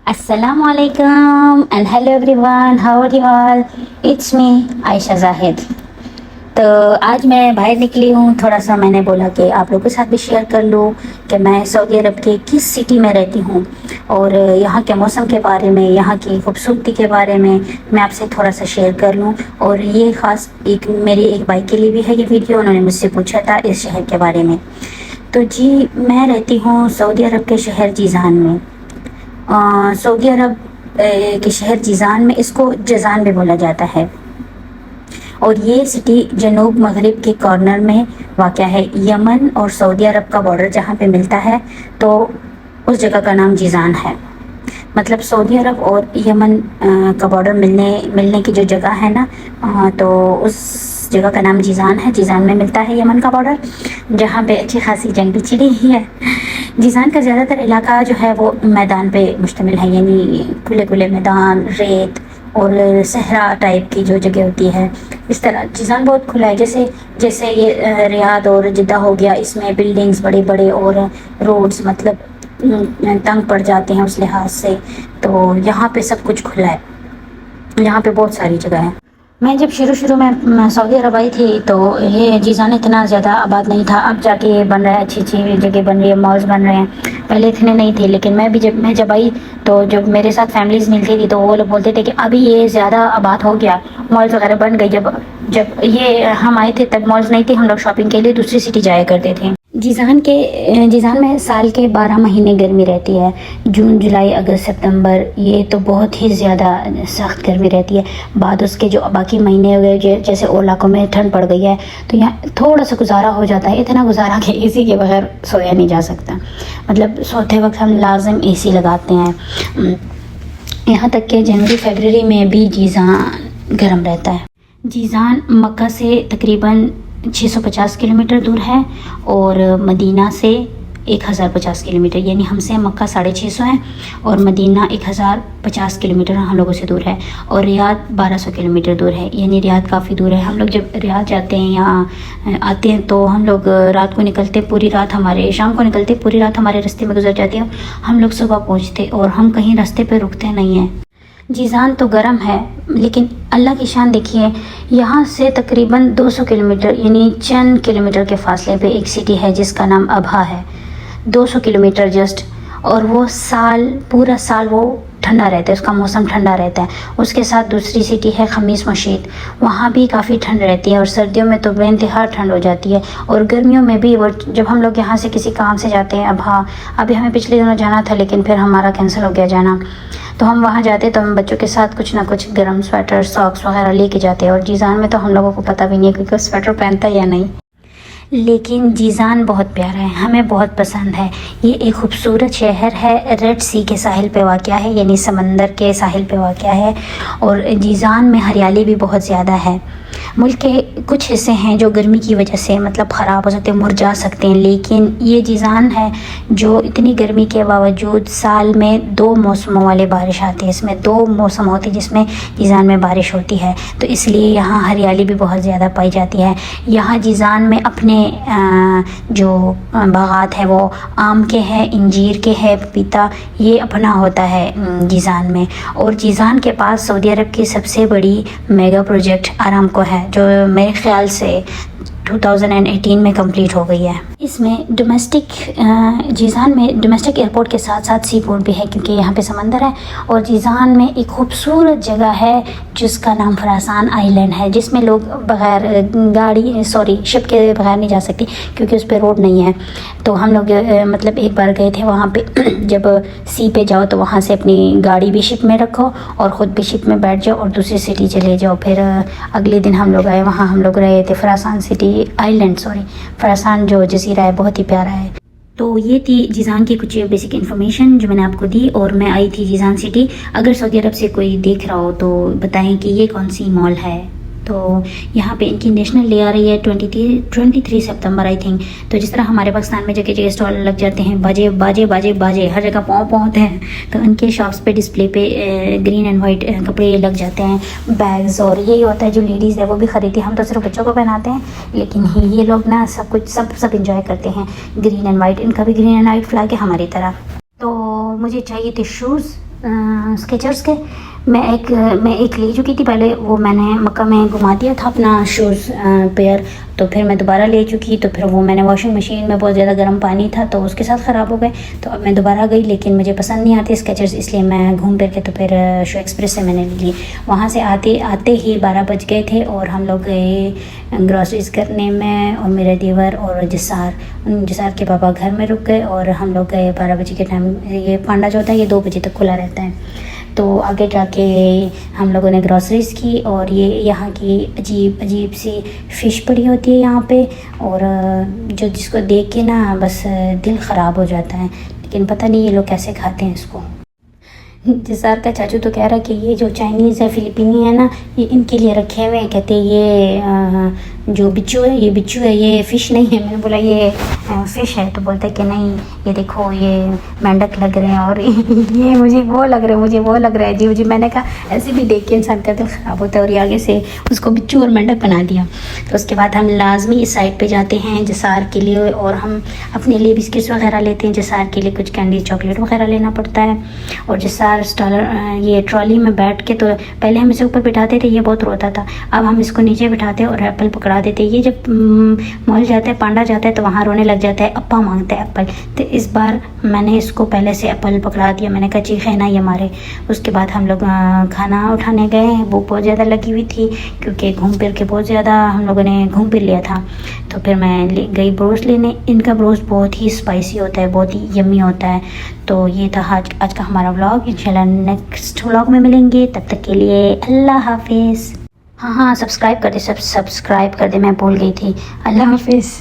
Assalamualaikum and hello everyone, how are you all? It's me Ayesha Zahid. तो आज मैं बाहर निकली हूँ, थोड़ा सा मैंने बोला कि आप लोगों के साथ भी शेयर कर लूँ कि मैं सऊदी अरब के किस सिटी में रहती हूँ और यहाँ के मौसम के बारे में, यहाँ की खूबसूरती के बारे में मैं आपसे थोड़ा सा शेयर कर लूँ। और ये ख़ास मेरी एक भाई के लिए भी है ये वीडियो, उन्होंने मुझसे पूछा था इस शहर के बारे में। तो जी, मैं रहती हूँ सऊदी अरब के शहर जीज़ान में। सऊदी अरब के शहर जीज़ान में इसको जज़ान भी बोला जाता है और ये सिटी जनूब मगरिब के कॉर्नर में वाक़या है। यमन और सऊदी अरब का बॉर्डर जहाँ पे मिलता है तो उस जगह का नाम जीज़ान है। मतलब सऊदी अरब और यमन का बॉर्डर मिलने की जो जगह है ना, तो उस जगह का नाम जीज़ान है। जीज़ान में मिलता है यमन का बॉर्डर, जहाँ पे अच्छी खासी जंग भी छिड़ी ही है। जीज़ान का ज़्यादातर इलाका जो है वो मैदान पे मुश्तमिल है, यानी खुले खुले मैदान, रेत और सहरा टाइप की जो जगह होती है। इस तरह जीज़ान बहुत खुला है, जैसे ये रियाद और जिद्दा हो गया, इसमें बिल्डिंग्स बड़े बड़े और रोड्स मतलब तंग पड़ जाते हैं उस लिहाज से। तो यहाँ पे सब कुछ खुला है, यहाँ पे बहुत सारी जगह है। मैं जब शुरू में सऊदी अरब आई थी तो ये जीज़ान इतना ज़्यादा आबाद नहीं था, अब जाके ये बन रहा है, अच्छी अच्छी जगह बन रही है, मॉल्स बन रहे हैं। पहले इतने नहीं थे, लेकिन मैं जब आई तो जब मेरे साथ फैमिलीज़ मिलती थी तो वो लोग बोलते थे कि अभी ये ज़्यादा आबाद हो गया, मॉल्स वगैरह बन गई। जब ये हम आए थे तब मॉल्स नहीं थे, हम लोग शॉपिंग के लिए दूसरी सिटी जाया करते थे। जीज़ान में साल के 12 महीने गर्मी रहती है, जून जुलाई अगस्त सितंबर, ये तो बहुत ही ज़्यादा सख्त गर्मी रहती है। बाद उसके जो बाकी महीने हो गए, जैसे और इलाकों में ठंड पड़ गई है तो यहाँ थोड़ा सा गुजारा हो जाता है, इतना गुजारा कि एसी के बगैर सोया नहीं जा सकता। मतलब सोते वक्त हम लाजिम एसी लगाते हैं। यहाँ तक कि जनवरी फरवरी में भी जीज़ान गर्म रहता है। जीज़ान मक्का से तकरीबन 650 किलोमीटर दूर है और मदीना से 1050 किलोमीटर, यानी हमसे मक्का 650 है और मदीना 1050 किलोमीटर हम लोगों से दूर है। और रियाद 1200 किलोमीटर दूर है, यानी रियाद काफ़ी दूर है। हम लोग जब रियाद जाते हैं, यहाँ आते हैं तो हम लोग रात को निकलते, पूरी रात हमारे शाम को निकलते, पूरी रात हमारे रास्ते में गुजर जाती है, हम लोग सुबह पहुँचते और हम कहीं रास्ते पर रुकते नहीं हैं। जीज़ान तो गर्म है, लेकिन अल्लाह की शान देखिए, यहाँ से तकरीबन 200 किलोमीटर यानी चंद किलोमीटर के फासले पे एक सिटी है जिसका नाम अबहा है। 200 किलोमीटर जस्ट, और वो पूरा साल वो ठंडा रहता है, उसका मौसम ठंडा रहता है। उसके साथ दूसरी सिटी है खमीस मशीद, वहाँ भी काफ़ी ठंड रहती है और सर्दियों में तो बेइंतहा ठंड हो जाती है। और गर्मियों में भी वो, जब हम लोग यहाँ से किसी काम से जाते हैं, अभी हमें पिछले दिनों जाना था लेकिन फिर हमारा कैंसिल हो गया जाना, तो हम वहाँ जाते तो हम बच्चों के साथ कुछ ना कुछ गर्म स्वेटर सॉक्स वगैरह लेके जाते हैं। और जीज़ान में तो हम लोगों को पता भी नहीं है क्योंकि स्वेटर पहनता है या नहीं, लेकिन जीज़ान बहुत प्यारा है, हमें बहुत पसंद है। ये एक खूबसूरत शहर है, रेड सी के साहिल पे वाक़या है, यानी समंदर के साहिल पे वाक़या है। और जीज़ान में हरियाली भी बहुत ज़्यादा है। मुल्क के कुछ हिस्से हैं जो गर्मी की वजह से मतलब ख़राब हो सकते हैं, मुरझा सकते हैं, लेकिन ये जीज़ान है जो इतनी गर्मी के बावजूद साल में 2 मौसमों वाले बारिश आती है। इसमें 2 मौसम होती है जिसमें जीज़ान में बारिश होती है, तो इसलिए यहाँ हरियाली भी बहुत ज़्यादा पाई जाती है। यहाँ जीज़ान में अपने जो बागात है वो आम के हैं, इंजीर के हैं, पपीता, ये अपना होता है जीज़ान में। और जीज़ान के पास सऊदी अरब की सबसे बड़ी मेगा प्रोजेक्ट आरामको है, जो मेरे ख़्याल से 2018 में कंप्लीट हो गई है। इसमें जीज़ान में डोमेस्टिक एयरपोर्ट के साथ साथ सी पोर्ट भी है, क्योंकि यहाँ पे समंदर है। और जीज़ान में एक खूबसूरत जगह है जिसका नाम फरासान आइलैंड है, जिसमें लोग बगैर शिप के बगैर नहीं जा सकते क्योंकि उस पर रोड नहीं है। तो हम लोग मतलब एक बार गए थे वहाँ पे जब सी पे जाओ तो वहाँ से अपनी गाड़ी भी शिप में रखो और ख़ुद भी शिप में बैठ जाओ और दूसरी सिटी चले जाओ। फिर अगले दिन हम लोग आए, वहाँ हम लोग रहे थे फरासान जो जजीरा है, बहुत ही प्यारा है। तो ये थी जीज़ान की कुछ बेसिक इन्फॉर्मेशन जो मैंने आपको दी, और मैं आई थी जीज़ान सिटी। अगर सऊदी अरब से कोई देख रहा हो तो बताएं कि ये कौन सी मॉल है। तो यहाँ पे इनकी नेशनल डे आ रही है 23 सितंबर आई थिंक। तो जिस तरह हमारे पाकिस्तान में जगह जगह स्टॉल लग जाते हैं, बाजे हर जगह पाँव होते हैं, तो उनके शॉप्स पे डिस्प्ले पे ग्रीन एंड वाइट कपड़े लग जाते हैं, बैग्स, और यही होता है जो लेडीज़ है वो भी ख़रीदती है। हम तो सिर्फ बच्चों को पहनाते हैं, लेकिन ये लोग ना सब इंजॉय करते हैं ग्रीन एंड वाइट। इनका भी ग्रीन एंड वाइट फ्लैग है हमारी तरह। तो मुझे चाहिए थे शूज़, स्केचर्स के। मैं एक ले चुकी थी पहले, वो मैंने मक्का में घुमा दिया था अपना शूज़ पेयर, तो फिर मैं दोबारा ले चुकी, तो फिर वो मैंने वॉशिंग मशीन में बहुत ज़्यादा गर्म पानी था तो उसके साथ ख़राब हो गए, तो अब मैं दोबारा गई, लेकिन मुझे पसंद नहीं आती स्केचर्स, इसलिए मैं घूम फिर के तो फिर शो एक्सप्रेस से मैंने लिए। वहाँ से आते ही 12 बज गए थे और हम लोग गए ग्रॉसरीज करने में, और मेरे देवर और जिसार के पापा घर में रुक गए, और हम लोग गए 12 बजे के टाइम। ये पांडा जो होता है ये 2 बजे तक खुला रहता है। तो आगे जाके हम लोगों ने ग्रॉसरीज़ की, और ये यहाँ की अजीब सी फ़िश पड़ी होती है यहाँ पे, और जो जिसको देख के ना बस दिल ख़राब हो जाता है, लेकिन पता नहीं ये लोग कैसे खाते हैं इसको। जिसार का चाचू तो कह रहा है कि ये जो चाइनीज़ है, फिलिपीनी है ना, ये इनके लिए रखे हुए हैं, कहते ये जो बिच्छू है ये बिच्छू है, ये फ़िश नहीं है। मैंने बोला ये फ़िश है, तो बोलते कि नहीं ये देखो ये मेंढक लग रहे हैं, और ये मुझे वो लग रहा है जी जी। मैंने कहा ऐसे भी देख के इंसान का दिल ख़राब होता है, और ये आगे से उसको बिच्छू और मेंढक बना दिया। तो उसके बाद हम लाजमी इस साइड पर जाते हैं जिसार के लिए, और हम अपने लिए बिस्किट्स वगैरह लेते हैं, जिसार के लिए कुछ कैंडी चॉकलेट वगैरह लेना पड़ता है। और जिसार ये ट्रॉली में बैठ के, तो पहले हम इसे ऊपर बिठाते थे, ये बहुत रोता था, अब हम इसको नीचे बिठाते और एप्पल पकड़ा देते। ये जब मॉल जाता है, पांडा जाता है, तो वहाँ रोने लग जाता है, अप्पा मांगता है एप्पल। तो इस बार मैंने इसको पहले से एप्पल पकड़ा दिया, मैंने कहा चीखे ना ये मारे। उसके बाद हम लोग खाना उठाने गए, भूख बहुत ज़्यादा लगी हुई थी क्योंकि घूम फिर के बहुत ज़्यादा हम लोगों ने घूम फिर लिया था। तो फिर मैं गई ब्रोस्ट लेने। इनका ब्रोस्ट बहुत ही स्पाइसी होता है, बहुत ही यम्मी होता है। तो ये था आज का हमारा व्लॉग। इंशाल्लाह नेक्स्ट व्लॉग में मिलेंगे, तब तक के लिए अल्लाह हाफिज़। हाँ सब्सक्राइब कर दे, सब्सक्राइब कर दे, मैं भूल गई थी। अल्लाह हाफिज़।